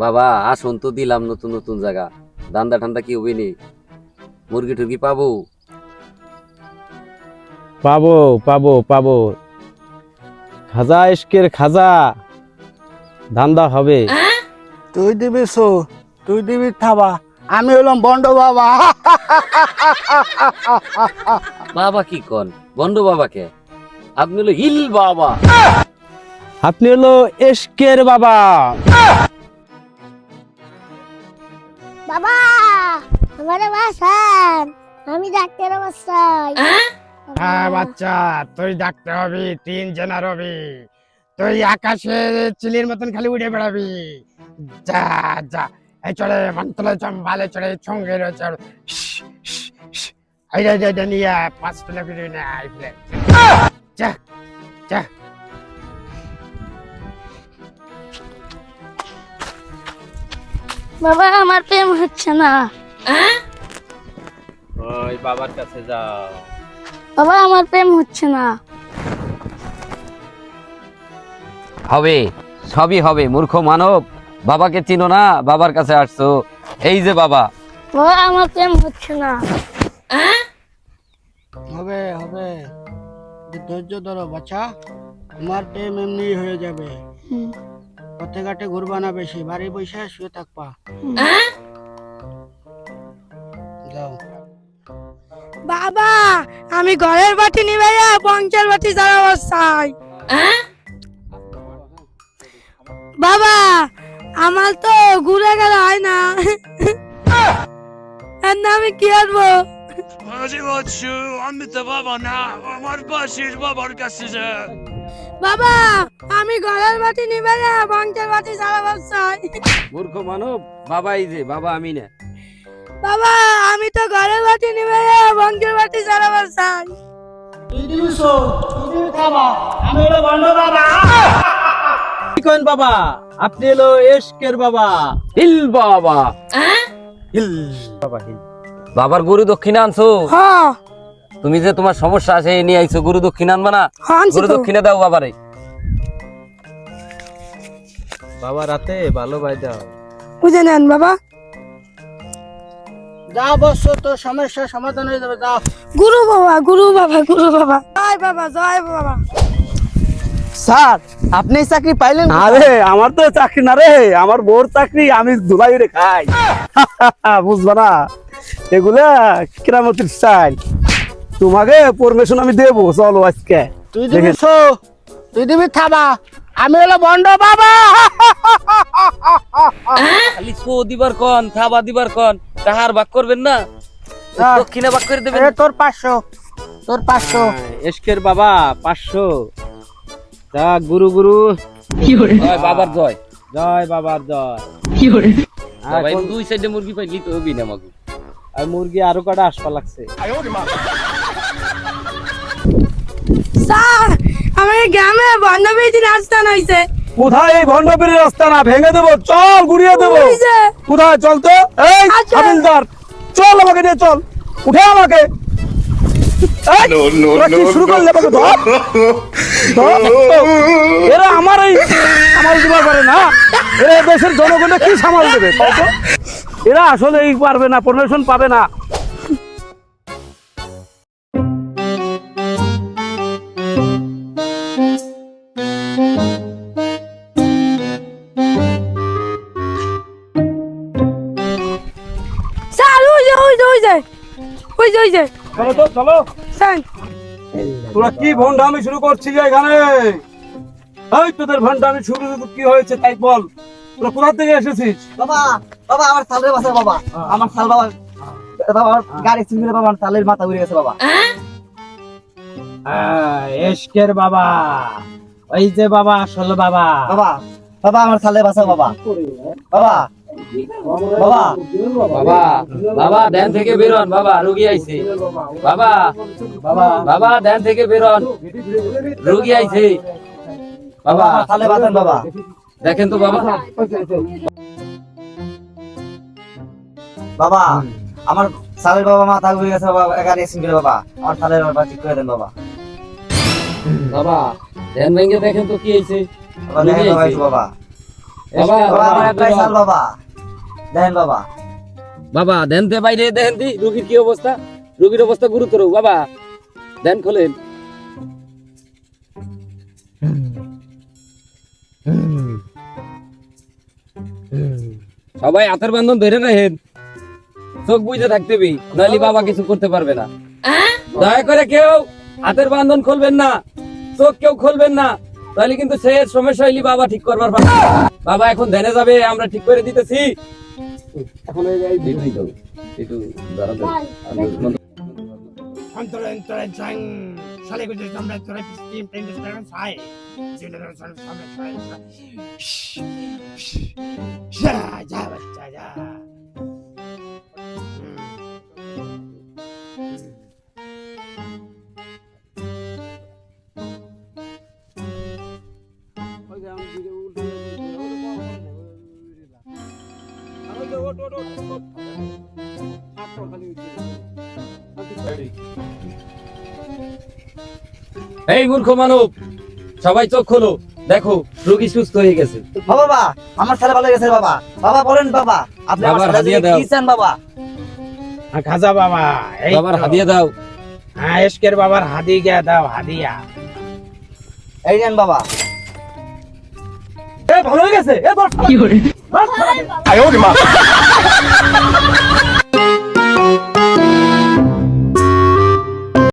বাবা আসুন তো দিলাম নতুন নতুন জায়গা, ধান্দা ঠান্ডা কি হবে নি? মুরগি টুরগি পাবো? পাবো পাবো পাবো, খাজা ইশকের খাজা, ধান্দা হবে। তুই দিবি তুই দিবি থাবা, আমি হলাম বন্ড বাবা। বাবা কি কন? বন্ড বাবাকে? আপনি হলো হিল বাবা। আপনি হলো ইশকের বাবা। বাবা আমারে বাসান, আমি ডাক্তার বাসাই। হ্যাঁ বাচ্চা, তুই ডাক্তার হবি, 3 জেনার হবি, তুই আকাশে চিলির মতন খালি উড়ে বেড়াবি। যা যা, এই চলে মন্ত্রলে চম্বালে চলে সঙ্গে রয়েছে। এইটা নিয়ে 5 প্লেট বিরিয়ানি আইলে যা যা। বাবা আমার প্রেম হচ্ছে না। ওই বাবার কাছে যাও। বাবা আমার প্রেম হচ্ছে না। হবে, সবই হবে। মূর্খ মানব, বাবাকে চিনো না? বাবার কাছে আসছো, এই যে বাবা। বাবা আমার প্রেম হচ্ছে না। হবে হবে, ধৈর্য ধরো বাচ্চা, তোমার টাইম এমনি হয়ে যাবে। পথে ঘাটে ঘুরবা না বেশি, বাড়ি বসে শুয়ে থাকবা। যাও। বাবা আমি ঘরের বাটি নিবে পঞ্চাশ বাটি যারা চাই। বাবা আমার তো ঘুরে গেল হয় না, আমি কি আনবো? আমি তো বাবা না, আমার পাশের বাবার কাছে যা। বাবা আমি ঘরের বাটি নিবে পঞ্চাশ বাটি যারা চাই। মূর্খ মানব, বাবা এই যে বাবা, আমি না। বাবা আমি তো ঘরের বাটি নিবে পঞ্চাশ বাটি যারা চাই। তুই দিবি তুই দিবি খাবা, আমি হলো বন্ড বাবা। কি কইন বাবা? আপনি হলো ইশকের বাবা। হিল বাবা। হিল বাবা, হিল। বাবার গরু দক্ষিণা আনছো? হ্যাঁ তুমি যে তোমার সমস্যা আছে এই নিয়ে আইছো, গরু দক্ষিণা আনবা না? আনছি গরু তো। দক্ষিণা দাও বাবারে। বাবা রাতে ভালো ভাই দাও। বুঝে নেন বাবা। যা বস, তোর সমস্যার সমাধান হয়ে যাবে, যা। গুরু বাবা গুরু বাবা গুরু বাবা, জয় বাবা জয় বাবা। স্যার আপনি চাকরি পাইলেন? আরে আমার তো চাকরি না রে, আমার বোর চাকরি, আমি দুবাই রে খাই। বুঝবা না এগুলা কিরামতির স্টাইল। তোমাকে পারমিশন আমি দেবো, চলো আজকে। তুই দিবি তুই দিবি খাবা, আমি হলো বন্ড বাবা। খালি শো দিবার কন, থাবা দিবার কন, তাহার ভাগ করবেন না? দক্ষিণা ভাগ করে দেবেন। তোর 500, তোর 500। ইশকের বাবা 500। যা গুরু গুরু, জয় বাবার জয়। জয় বাবার জয়। বাবা এই দুই সাইডে মুরগি পাইলি তো হবি না মাগু। আর মুরগি আরো কটা আসপা লাগছে। স্যার আমাকে গ্রামে বান্ধবীর রাস্তা নইছে। কোথায় এই ভন্ডপের রাস্তা? না ভেঙে দেবো, চল গুড়িয়ে দেবো। ওই যে। কোথায়? চল তো। এই আচ্ছা। হাবিলদার, চল আমাকে নিয়ে চল, উঠে আমাকে। এই, তোরা কি শুরু করলে? আমাকে ধর, ধর। এরা আমার সামাল দিতে পারে না, এরা দেশের জনগণে কি সামাল দেবে? তাই তো এরা আসলে এই পারবে না, পারমিশন পাবে না। স্যার ওই যে ওই যে ওই যে ওই যে ওই যে চলো তো, চলো। স্যার তোরা কি ভন্ডামি শুরু করছিস এখানে? এই তোদের ভন্ডামি শুরু কি হয়েছে তাই বল। তোরা কোথা থেকে এসেছিস? বাবা বাবা আমার সালের বাসা বাবা, আমার সাল বাবা, বাবা আমার গাড়ি সিঙ্গেল বাবা, আমার সালের মাথা উড়ে গেছে বাবা। ইশকের বাবা, ওই যে বাবা, আসল বাবা। বাবা বাবা আমার সালের বাসা বাবা, বাবা বাবা বাবা বাবা ধ্যান থেকে বেরোন, বাবা রোগী আইছে। বাবা বাবা বাবা ধ্যান থেকে বেরোন, রোগী আইছে। বাবা আমার সালে বাসেন বাবা। দেখেন তো বাবা। বাবা আমার সালের বাবা মাথা উড়ে গেছে বাবা, গাড়ি সিঙ্গেল বাবা, আমার সালের বাবা ঠিক করে দেন বাবা। বাবা ধ্যান ভেঙে দেখেন তো কি হয়েছে। বাবা দেখেন বাবা, একটু বাবা। বাবা বাবা আমার একটাই চাল বাবা, দেখেন বাবা। বাবা দেন তে বাইরে দেখেন দি রোগীর কি অবস্থা, রোগীর অবস্থা গুরুতর বাবা, দেন খোলেন। সবাই হাতের বান্ধন ধরে রাখেন, চোখ বুঝে থাকতে হবে, নাহলে বাবা কিছু করতে পারবে না। দয়া করে কেউ হাতের বান্ধন খুলবেন না, চোখ কেউ খুলবেন না, তাহলে কিন্তু সে সমস্যা হইলে বাবা ঠিক করবার পারবে না। বাবা এখন ধ্যানে যাবে, আমরা ঠিক করে দিতেছি। এখন একটু দাঁড়াতে অন্তরে অন্তরে জং শালে গুজে তোমরা তোরা স্কিম পেন্ডেন্স করেন সাই জেনারেল সামনে সাই যা যা বাচ্চা যা এই মূর্খ মানব, সবাই চোখ খোলো, দেখো রোগী সুস্থ হয়ে গেছে। বাবা আমার ছেলে ভালো হয়ে গেছে বাবা। বাবা বলেন বাবা, আপনি আমার বাবার ছেলে হাদিয়া কি দাও। চান বাবা? খাজা বাবা এই বাবার হাদিয়া দাও। হ্যাঁ এসকের বাবার হাদিয়া দাও হাদিয়া। এই নেন বাবা। এ ভালো হয়ে গেছে, এ বস।